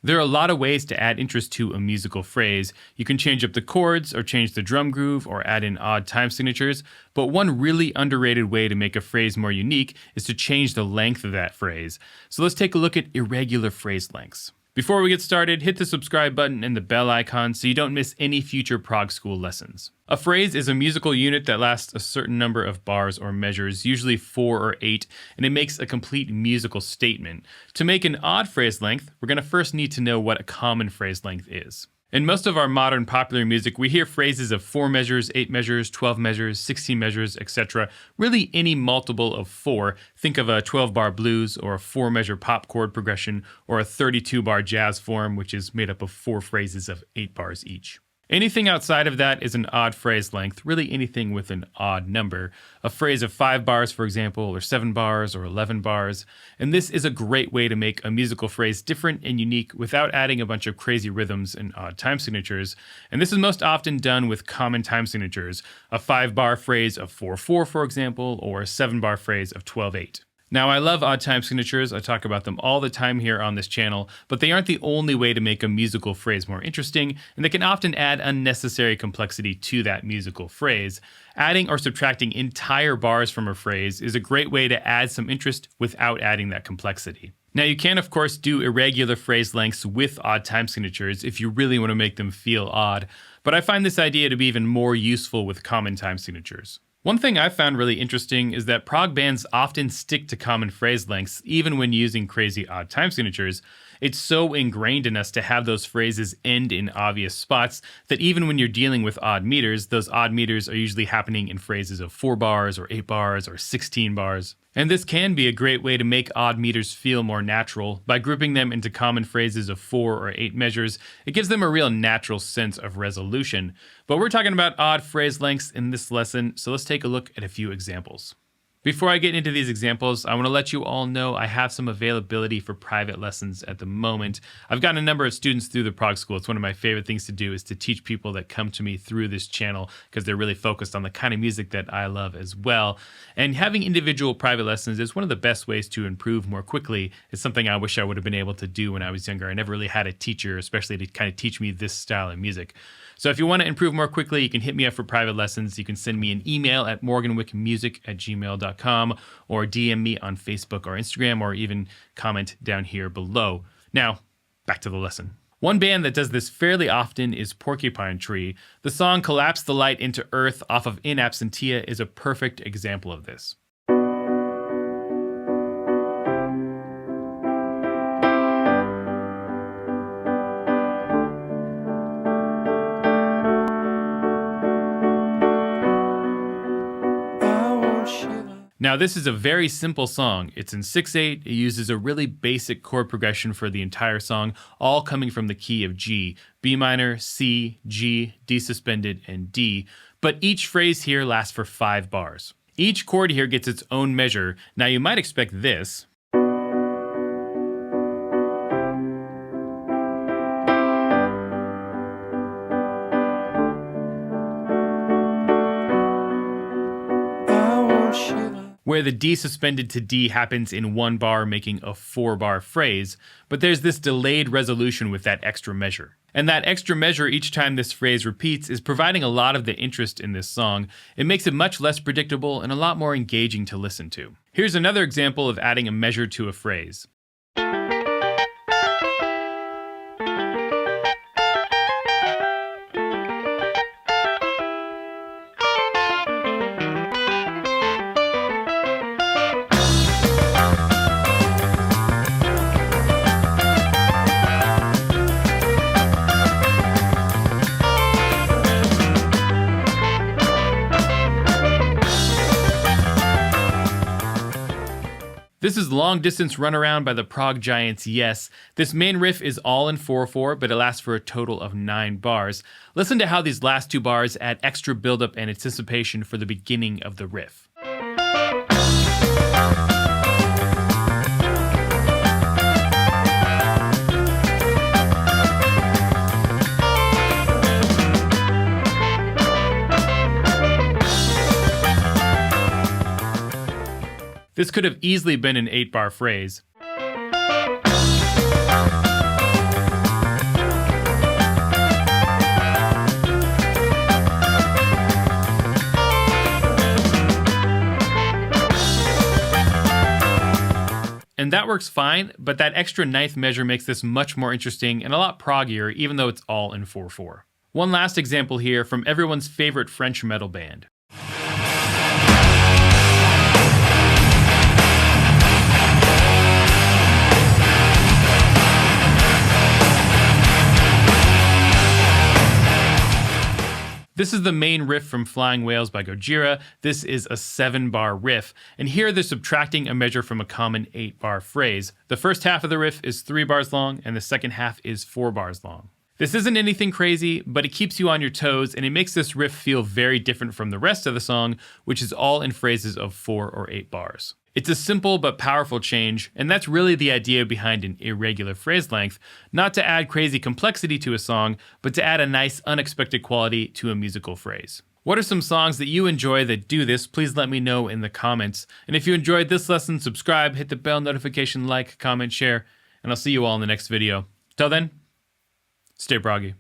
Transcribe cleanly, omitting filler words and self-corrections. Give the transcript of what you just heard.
There are a lot of ways to add interest to a musical phrase. You can change up the chords or change the drum groove or add in odd time signatures, but one really underrated way to make a phrase more unique is to change the length of that phrase. So let's take a look at irregular phrase lengths. Before we get started, hit the subscribe button and the bell icon so you don't miss any future Prog School lessons. A phrase is a musical unit that lasts a certain number of bars or measures, usually 4 or 8, and it makes a complete musical statement. To make an odd phrase length, we're going to first need to know what a common phrase length is. In most of our modern popular music, we hear phrases of 4 measures, 8 measures, 12 measures, 16 measures, etc. Really any multiple of 4. Think of a 12-bar blues or a 4-measure pop chord progression or a 32-bar jazz form, which is made up of 4 phrases of 8 bars each. Anything outside of that is an odd phrase length, really anything with an odd number. A phrase of 5 bars, for example, or 7 bars or 11 bars. And this is a great way to make a musical phrase different and unique without adding a bunch of crazy rhythms and odd time signatures. And this is most often done with common time signatures. A 5-bar phrase of 4/4, for example, or a 7-bar phrase of 12/8. Now, I love odd time signatures. I talk about them all the time here on this channel, but they aren't the only way to make a musical phrase more interesting, and they can often add unnecessary complexity to that musical phrase. Adding or subtracting entire bars from a phrase is a great way to add some interest without adding that complexity. Now, you can, of course, do irregular phrase lengths with odd time signatures if you really want to make them feel odd, but I find this idea to be even more useful with common time signatures. One thing I've found really interesting is that prog bands often stick to common phrase lengths even when using crazy odd time signatures. It's so ingrained in us to have those phrases end in obvious spots that even when you're dealing with odd meters, those odd meters are usually happening in phrases of 4 bars or 8 bars or 16 bars. And this can be a great way to make odd meters feel more natural. By grouping them into common phrases of 4 or 8 measures, it gives them a real natural sense of resolution. But we're talking about odd phrase lengths in this lesson, so let's take a look at a few examples. Before I get into these examples, I want to let you all know I have some availability for private lessons at the moment. I've gotten a number of students through the Prog School. It's one of my favorite things to do is to teach people that come to me through this channel because they're really focused on the kind of music that I love as well. And having individual private lessons is one of the best ways to improve more quickly. It's something I wish I would have been able to do when I was younger. I never really had a teacher, especially to kind of teach me this style of music. So if you want to improve more quickly, you can hit me up for private lessons. You can send me an email at morganwickmusic@gmail.com or DM me on Facebook or Instagram or even comment down here below. Now, back to the lesson. One band that does this fairly often is Porcupine Tree. The song Collapse the Light into Earth off of In Absentia is a perfect example of this. Now, this is a very simple song. It's in 6/8. It uses a really basic chord progression for the entire song, all coming from the key of G, B minor, C, G, D suspended, and D. But each phrase here lasts for 5 bars. Each chord here gets its own measure. Now, you might expect this. Where the D suspended to D happens in 1 bar, making a 4-bar phrase, but there's this delayed resolution with that extra measure. And that extra measure each time this phrase repeats is providing a lot of the interest in this song. It makes it much less predictable and a lot more engaging to listen to. Here's another example of adding a measure to a phrase. This is Long Distance Runaround by the prog giants Yes. This main riff is all in 4/4, but it lasts for a total of 9 bars. Listen to how these last 2 bars add extra buildup and anticipation for the beginning of the riff. This could have easily been an 8-bar phrase. that works fine, but that extra ninth measure makes this much more interesting and a lot proggier, even though it's all in 4/4. One last example here from everyone's favorite French metal band. This is the main riff from Flying Whales by Gojira. This is a 7-bar riff, and here they're subtracting a measure from a common 8-bar phrase. The first half of the riff is 3 bars long, and the second half is 4 bars long. This isn't anything crazy, but it keeps you on your toes, and it makes this riff feel very different from the rest of the song, which is all in phrases of 4 or 8 bars. It's a simple but powerful change, and that's really the idea behind an irregular phrase length, not to add crazy complexity to a song, but to add a nice unexpected quality to a musical phrase. What are some songs that you enjoy that do this? Please let me know in the comments. And if you enjoyed this lesson, subscribe, hit the bell notification, like, comment, share, and I'll see you all in the next video. Till then, stay proggy.